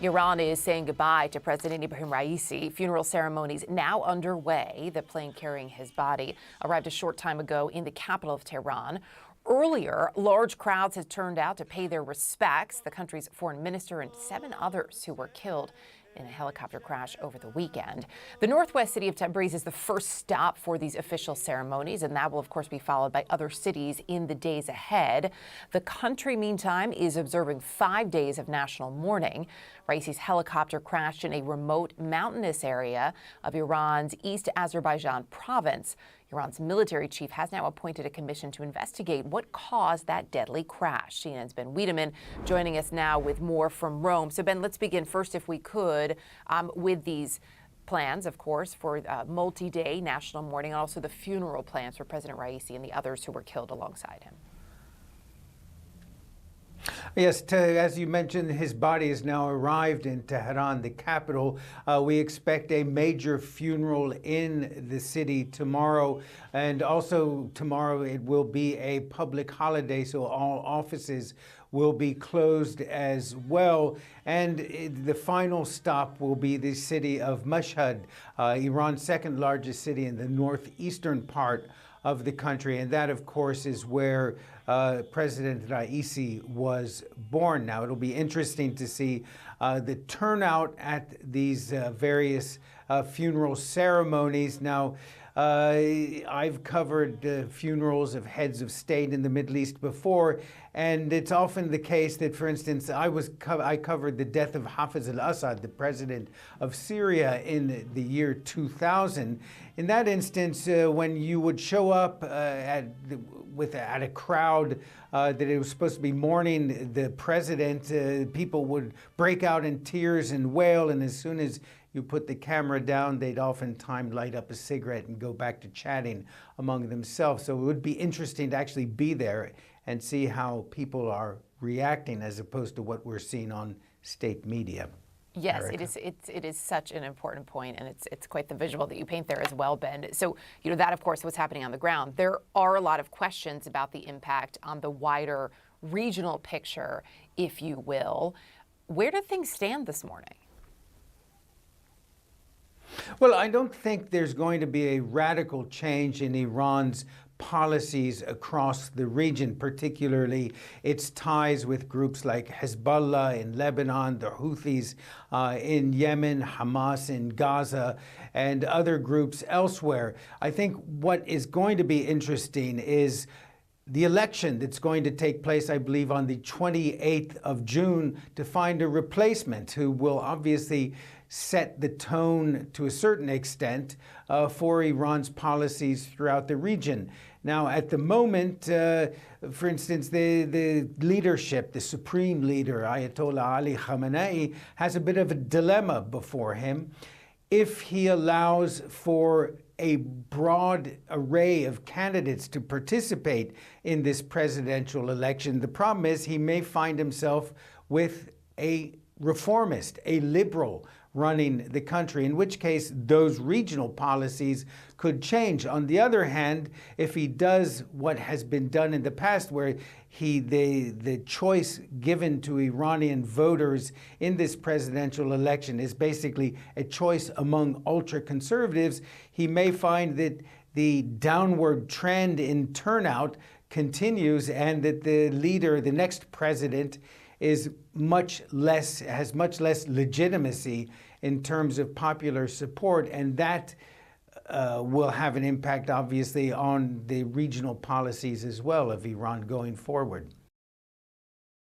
Iran is saying goodbye to President Ibrahim Raisi. Funeral ceremonies now underway. The plane carrying his body arrived a short time ago in the capital of Tehran. Earlier, large crowds had turned out to pay their respects. The country's foreign minister and 7 others who were killed in a helicopter crash over the weekend. The northwest city of Tabriz is the first stop for these official ceremonies, and that will, of course, be followed by other cities in the days ahead. The country, meantime, is observing 5 days of national mourning. Raisi's helicopter crashed in a remote mountainous area of Iran's East Azerbaijan province. Iran's military chief has now appointed a commission to investigate what caused that deadly crash. CNN's Ben Wiedemann joining us now with more from Rome. So, Ben, let's begin first, if we could, with these plans, of course, for multi-day national mourning, and also the funeral plans for President Raisi and the others who were killed alongside him. Yes, as you mentioned, his body has now arrived in Tehran, the capital. We expect a major funeral in the city tomorrow. And also tomorrow it will be a public holiday, so all offices will be closed as well. And the final stop will be the city of Mashhad, Iran's second largest city in the northeastern part of the country. And that, of course, is where President Raisi was born. Now, it'll be interesting to see the turnout at these various funeral ceremonies. Now, I've covered funerals of heads of state in the Middle East before, and it's often the case that, for instance, I covered the death of Hafez al-Assad, the president of Syria, in the year 2000. In that instance, when you would show up at a crowd that it was supposed to be mourning the president, people would break out in tears and wail, and as soon as you put the camera down, they'd oftentimes light up a cigarette and go back to chatting among themselves. So it would be interesting to actually be there and see how people are reacting as opposed to what we're seeing on state media. Yes, it is such an important point, and it's quite the visual that you paint there as well, Ben. So, you know, that, of course, what's happening on the ground. There are a lot of questions about the impact on the wider regional picture, if you will. Where do things stand this morning? Well, I don't think there's going to be a radical change in Iran's policies across the region, particularly its ties with groups like Hezbollah in Lebanon, the Houthis in Yemen, Hamas in Gaza, and other groups elsewhere. I think what is going to be interesting is the election that's going to take place, I believe, on the 28th of June to find a replacement who will obviously set the tone to a certain extent for Iran's policies throughout the region. Now, at the moment, for instance, the leadership, the supreme leader, Ayatollah Ali Khamenei, has a bit of a dilemma before him. If he allows for a broad array of candidates to participate in this presidential election, the problem is he may find himself with a reformist, a liberal running the country, in which case those regional policies could change. On the other hand, if he does what has been done in the past, where the choice given to Iranian voters in this presidential election is basically a choice among ultra-conservatives, he may find that the downward trend in turnout continues and that the leader, the next president, has much less legitimacy in terms of popular support, and that will have an impact, obviously, on the regional policies as well of Iran going forward.